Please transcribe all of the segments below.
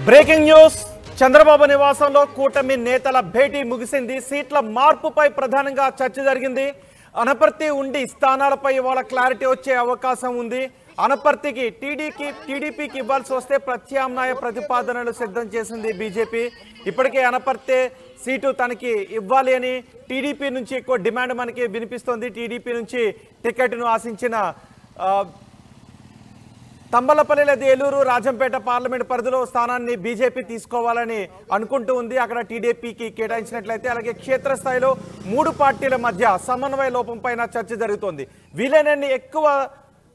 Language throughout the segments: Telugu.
బ్రేకింగ్ న్యూస్ చంద్రబాబు నివాసంలో కూటమి నేతల భేటీ ముగిసింది. సీట్ల మార్పుపై ప్రధానంగా చర్చ జరిగింది. అనపర్తి ఉండి స్థానాలపై ఇవాళ క్లారిటీ వచ్చే అవకాశం ఉంది. అనపర్తికి టీడీపీకి ఇవ్వాల్సి వస్తే ప్రత్యామ్నాయ ప్రతిపాదనలు సిద్ధం చేసింది బీజేపీ. ఇప్పటికే అనపర్తి సీటు తనకి ఇవ్వాలి అని టీడీపీ నుంచి ఎక్కువ డిమాండ్ మనకి వినిపిస్తోంది. టీడీపీ నుంచి టికెట్ను ఆశించిన తంబలపల్లి లేదా ఏలూరు రాజంపేట పార్లమెంట్ పరిధిలో స్థానాన్ని బీజేపీ తీసుకోవాలని అనుకుంటూ ఉంది. అక్కడ టీడీపీకి కేటాయించినట్లయితే అలాగే క్షేత్రస్థాయిలో మూడు పార్టీల మధ్య సమన్వయ లోపం పైన చర్చ జరుగుతోంది. వీలైనన్ని ఎక్కువ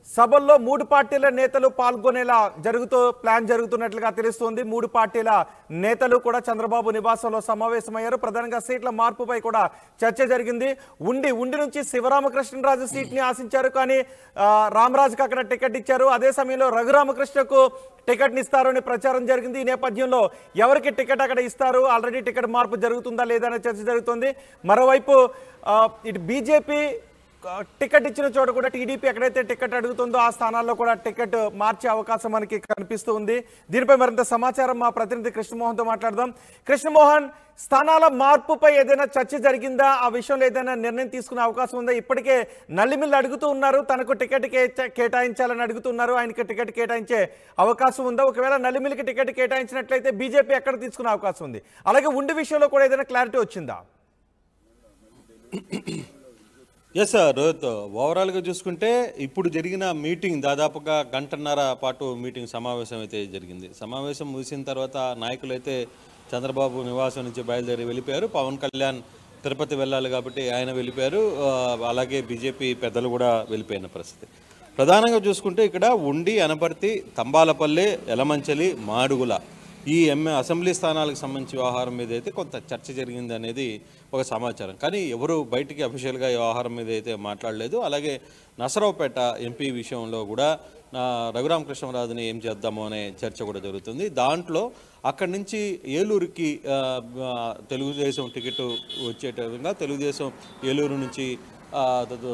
సభల్లో మూడు పార్టీల నేతలు పాల్గొనేలా ప్లాన్ జరుగుతున్నట్లుగా తెలుస్తోంది. మూడు పార్టీల నేతలు కూడా చంద్రబాబు నివాసంలో సమావేశమయ్యారు. ప్రధానంగా సీట్ల మార్పుపై కూడా చర్చ జరిగింది. ఉండి నుంచి శివరామకృష్ణరాజు సీట్ని ఆశించారు, కానీ రామరాజుకి అక్కడ టికెట్ ఇచ్చారు. అదే సమయంలో రఘురామకృష్ణకు టికెట్ని ఇస్తారని ప్రచారం జరిగింది. ఈ నేపథ్యంలో ఎవరికి టికెట్ అక్కడ ఇస్తారు, ఆల్రెడీ టికెట్ మార్పు జరుగుతుందా లేదా అనే చర్చ జరుగుతుంది. మరోవైపు ఇటు బీజేపీ టికెట్ ఇచ్చిన చోట కూడా టీడీపీ ఎక్కడైతే టికెట్ అడుగుతుందో ఆ స్థానాల్లో కూడా టికెట్ మార్చే అవకాశం మనకి కనిపిస్తూ ఉంది. దీనిపై మరింత సమాచారం మా ప్రతినిధి కృష్ణమోహన్తో మాట్లాడదాం. కృష్ణమోహన్, స్థానాల మార్పుపై ఏదైనా చర్చ జరిగిందా? ఆ విషయంలో ఏదైనా నిర్ణయం తీసుకునే అవకాశం ఉందా? ఇప్పటికే నల్లిమిల్లు అడుగుతూ ఉన్నారు, తనకు టికెట్ కేటాయించాలని అడుగుతున్నారు. ఆయనకి టికెట్ కేటాయించే అవకాశం ఉందా? ఒకవేళ నల్లిమిల్లికి టికెట్ కేటాయించినట్లయితే బీజేపీ ఎక్కడ తీసుకునే అవకాశం ఉంది? అలాగే ఉండి విషయంలో కూడా ఏదైనా క్లారిటీ వచ్చిందా? ఎస్ సార్, రోహిత్, ఓవరాల్గా చూసుకుంటే ఇప్పుడు జరిగిన మీటింగ్ దాదాపుగా గంటన్నర పాటు సమావేశం అయితే జరిగింది. సమావేశం ముగిసిన తర్వాత నాయకులు అయితే చంద్రబాబు నివాసం నుంచి బయలుదేరి వెళ్ళిపోయారు. పవన్ కళ్యాణ్ తిరుపతి వెళ్ళాలి కాబట్టి ఆయన వెళ్ళిపోయారు. అలాగే బీజేపీ పెద్దలు కూడా వెళ్ళిపోయిన పరిస్థితి. ప్రధానంగా చూసుకుంటే ఇక్కడ ఉండి, అనపర్తి, తంబాలపల్లి, ఎలమంచలి, మాడుగుల ఈ అసెంబ్లీ స్థానాలకు సంబంధించి వ్యవహారం మీద అయితే కొంత చర్చ జరిగింది అనేది ఒక సమాచారం. కానీ ఎవరు బయటికి అఫీషియల్గా ఈ వ్యవహారం మీద అయితే మాట్లాడలేదు. అలాగే నసరావుపేట ఎంపీ విషయంలో కూడా రఘురామకృష్ణరాజుని ఏం చేద్దాము అనే చర్చ కూడా జరుగుతుంది. దాంట్లో అక్కడి నుంచి ఏలూరుకి తెలుగుదేశం టికెట్ వచ్చేట విధంగా తెలుగుదేశం ఏలూరు నుంచి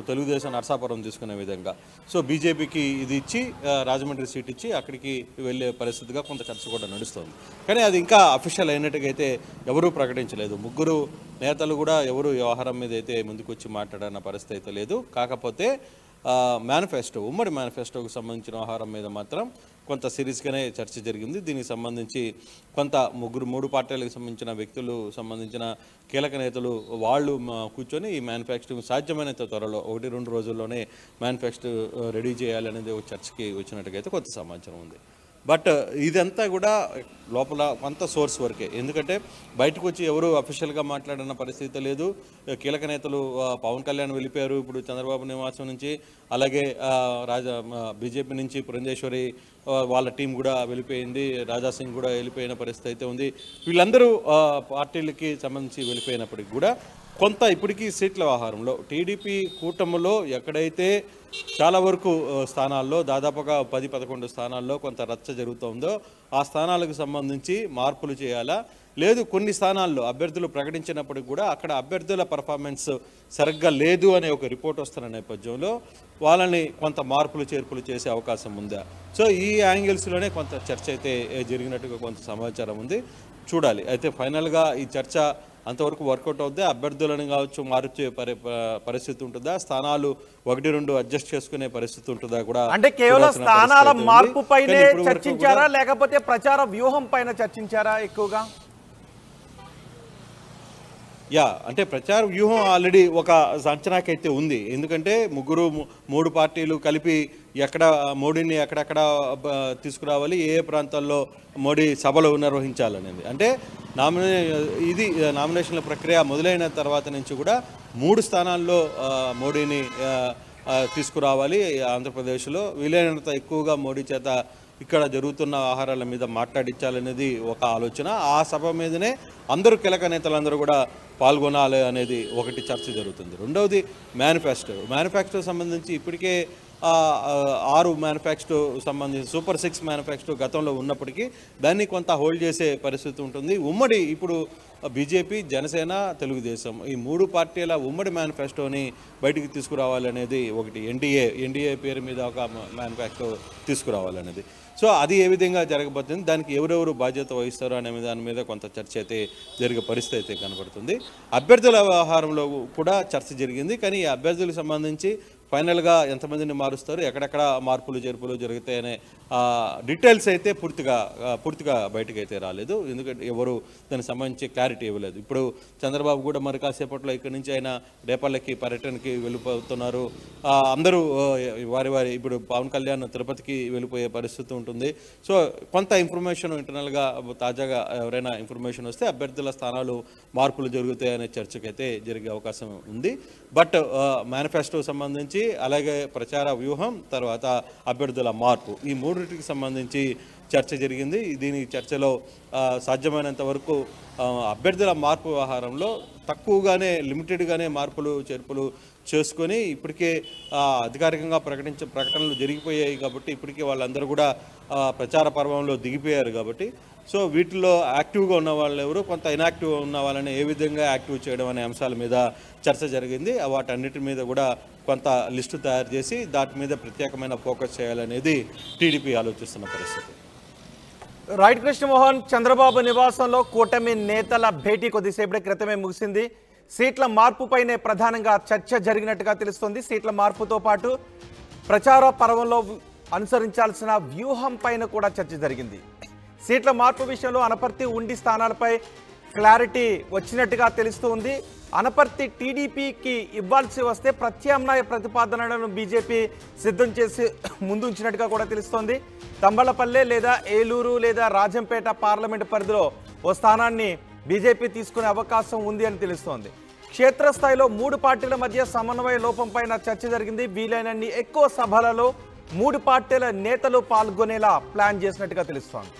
తెలుగుదేశం నర్సాపురం తీసుకునే విధంగా సో బీజేపీకి ఇది ఇచ్చి రాజమండ్రి సీట్ ఇచ్చి అక్కడికి వెళ్ళే పరిస్థితిగా కొంత చర్చ కూడా నడుస్తుంది. కానీ అది ఇంకా అఫీషియల్ అయినట్టుగా అయితే ఎవరూ ప్రకటించలేదు. ముగ్గురు నేతలు కూడా ఎవరు వ్యవహారం మీద అయితే ముందుకు వచ్చి మాట్లాడిన పరిస్థితి అయితే లేదు. కాకపోతే మేనిఫెస్టో, ఉమ్మడి మేనిఫెస్టోకి సంబంధించిన వ్యవహారం మీద మాత్రం కొంత సీరియస్గానే చర్చ జరిగింది. దీనికి సంబంధించి కొంత మూడు పార్టీలకు సంబంధించిన వ్యక్తులు సంబంధించిన కీలక నేతలు వాళ్ళు కూర్చొని ఈ మేనిఫెస్టో సాధ్యమైనంత త్వరలో 1-2 రోజుల్లోనే మేనిఫెస్టో రెడీ చేయాలనేది ఒక చర్చకి వచ్చినట్టుగా అయితే కొంత సమాచారం ఉంది. బట్ ఇదంతా కూడా లోపల కొంత సోర్స్ వరకే. ఎందుకంటే బయటకు వచ్చి ఎవరు అఫీషియల్గా మాట్లాడిన పరిస్థితి లేదు. కీలక నేతలు పవన్ కళ్యాణ్ వెళ్ళిపోయారు ఇప్పుడు చంద్రబాబు నివాసం నుంచి. అలాగే బీజేపీ నుంచి పురంధేశ్వరి వాళ్ళ టీం కూడా వెళ్ళిపోయింది. రాజాసింగ్ కూడా వెళ్ళిపోయిన పరిస్థితి అయితే ఉంది. వీళ్ళందరూ పార్టీలకి సంబంధించి వెళ్ళిపోయినప్పటికి కూడా కొంత ఇప్పటికీ సీట్ల వ్యవహారంలో టీడీపీ కూటమిలో ఎక్కడైతే చాలా వరకు స్థానాల్లో దాదాపుగా 10-11 స్థానాల్లో కొంత రచ్చ జరుగుతుందో ఆ స్థానాలకు సంబంధించి మార్పులు చేయాలా, లేదు కొన్ని స్థానాల్లో అభ్యర్థులు ప్రకటించినప్పటికి కూడా అక్కడ అభ్యర్థుల పర్ఫార్మెన్స్ సరిగ్గా లేదు అనే ఒక రిపోర్ట్ వస్తున్న నేపథ్యంలో వాళ్ళని కొంత మార్పులు చేర్పులు చేసే అవకాశం ఉందా? సో ఈ యాంగిల్స్లోనే కొంత చర్చ అయితే జరిగినట్టుగా కొంత సమాచారం ఉంది. చూడాలి. అయితే ఫైనల్గా ఈ చర్చ అంతవరకు వర్కౌట్ అవుద్దా, అభ్యర్థులను కావచ్చు మార్చే పరిస్థితి ఉంటుందా, స్థానాలు 1-2 అడ్జస్ట్ చేసుకునే పరిస్థితి ఉంటుందా కూడా? అంటే కేవలం స్థానాల మార్పు పైనే చర్చించారా లేకపోతే ప్రచార వ్యూహం పైన చర్చించారా ఎక్కువగా? అంటే ప్రచార వ్యూహం ఆల్రెడీ ఒక అంచనాకైతే ఉంది. ఎందుకంటే మూడు పార్టీలు కలిపి మోడీని ఎక్కడెక్కడ తీసుకురావాలి, ఏ ప్రాంతాల్లో మోడీ సభలు నిర్వహించాలనేది. అంటే నామినేషన్ల ప్రక్రియ మొదలైన తర్వాత నుంచి కూడా 3 స్థానాల్లో మోడీని తీసుకురావాలి. ఆంధ్రప్రదేశ్లో వీలైనంత ఎక్కువగా మోడీ చేత ఇక్కడ జరుగుతున్న ఆహారాల మీద మాట్లాడించాలనేది ఒక ఆలోచన. ఆ సభ మీదనే అందరూ కీలక నేతలందరూ కూడా పాల్గొనాలి అనేది ఒకటి చర్చ జరుగుతుంది. రెండవది మేనిఫెస్టో సంబంధించి ఇప్పటికే 6 మేనిఫెస్టో సంబంధించి సూపర్ 6 మేనిఫెస్టో గతంలో ఉన్నప్పటికీ దాన్ని కొంత హోల్డ్ చేసే పరిస్థితి ఉంటుంది. ఉమ్మడి ఇప్పుడు బీజేపీ, జనసేన, తెలుగుదేశం ఈ 3 పార్టీల ఉమ్మడి మేనిఫెస్టోని బయటికి తీసుకురావాలనేది ఒకటి. ఎన్డీఏ పేరు మీద ఒక మేనిఫెస్టో తీసుకురావాలనేది. సో అది ఏ విధంగా జరగబోతుంది, దానికి ఎవరెవరు బాధ్యత వహిస్తారు అనే దాని మీద కొంత చర్చ అయితే జరిగే పరిస్థితి అయితే కనబడుతుంది. అభ్యర్థుల వ్యవహారంలో కూడా చర్చ జరిగింది. కానీ ఈ అభ్యర్థులకు సంబంధించి ఫైనల్గా ఎంతమందిని మారుస్తారు, ఎక్కడెక్కడ మార్పులు చేర్పులు జరుగుతాయనే డీటెయిల్స్ అయితే పూర్తిగా బయటకు అయితే రాలేదు. ఎందుకంటే ఎవరు దానికి సంబంధించి క్లారిటీ ఇవ్వలేదు. ఇప్పుడు చంద్రబాబు కూడా మరి కాసేపట్లో ఇక్కడి నుంచి ఆయన రేపల్లకి పర్యటనకి వెళ్ళిపోతున్నారు. అందరూ వారి ఇప్పుడు పవన్ కళ్యాణ్ తిరుపతికి వెళ్ళిపోయే పరిస్థితి ఉంటుంది. సో కొంత ఇన్ఫర్మేషన్ ఇంటర్నల్గా తాజాగా ఎవరైనా ఇన్ఫర్మేషన్ వస్తే అభ్యర్థుల స్థానాలు మార్పులు జరుగుతాయనే చర్చకైతే జరిగే అవకాశం ఉంది. బట్ మేనిఫెస్టో సంబంధించి అలాగే ప్రచార వ్యూహం తర్వాత అభ్యర్థుల మార్పు ఈ మూడింటికి సంబంధించి చర్చ జరిగింది. దీని చర్చలో సాధ్యమైనంత వరకు అభ్యర్థుల మార్పు వ్యవహారంలో తక్కువగానే లిమిటెడ్గానే మార్పులు చేర్పులు చేసుకొని ఇప్పటికే అధికారికంగా ప్రకటనలు జరిగిపోయాయి కాబట్టి ఇప్పటికే వాళ్ళందరూ కూడా ప్రచార పర్వంలో దిగిపోయారు కాబట్టి సో వీటిలో యాక్టివ్గా ఉన్న వాళ్ళు ఎవరు, కొంత ఇన్యాక్టివ్గా ఉన్న వాళ్ళని ఏ విధంగా యాక్టివ్ చేయడం అనే అంశాల మీద చర్చ జరిగింది. వాటన్నిటి మీద కూడా కొంత లిస్టు తయారు చేసి దాని మీద ప్రత్యేకమైన ఫోకస్ చేయాలనేది టీడీపీ ఆలోచిస్తున్న పరిస్థితి. రైట్ కృష్ణమోహన్, చంద్రబాబు నివాసంలో కూటమి నేతల భేటీ కొద్దిసేపటి క్రితమే ముగిసింది. సీట్ల మార్పుపైనే ప్రధానంగా చర్చ జరిగినట్టుగా తెలుస్తోంది. సీట్ల మార్పుతో పాటు ప్రచార పర్వంలో అనుసరించాల్సిన వ్యూహం పైన కూడా చర్చ జరిగింది. సీట్ల మార్పు విషయంలో అనపర్తి, ఉండి స్థానాలపై క్లారిటీ వచ్చినట్టుగా తెలుస్తుంది. అనపర్తి టీడీపీకి ఇవ్వాల్సి వస్తే ప్రత్యామ్నాయ ప్రతిపాదనలను బీజేపీ సిద్ధం చేసి ముందుంచినట్టుగా కూడా తెలుస్తోంది. తంబలపల్లె లేదా ఏలూరు లేదా రాజంపేట పార్లమెంటు పరిధిలో ఓ స్థానాన్ని బీజేపీ తీసుకునే అవకాశం ఉంది అని తెలుస్తోంది. క్షేత్రస్థాయిలో 3 పార్టీల మధ్య సమన్వయ లోపంపైన చర్చ జరిగింది. వీలైనన్ని ఎక్కువ సభలలో 3 పార్టీల నేతలు పాల్గొనేలా ప్లాన్ చేసినట్టుగా తెలుస్తోంది.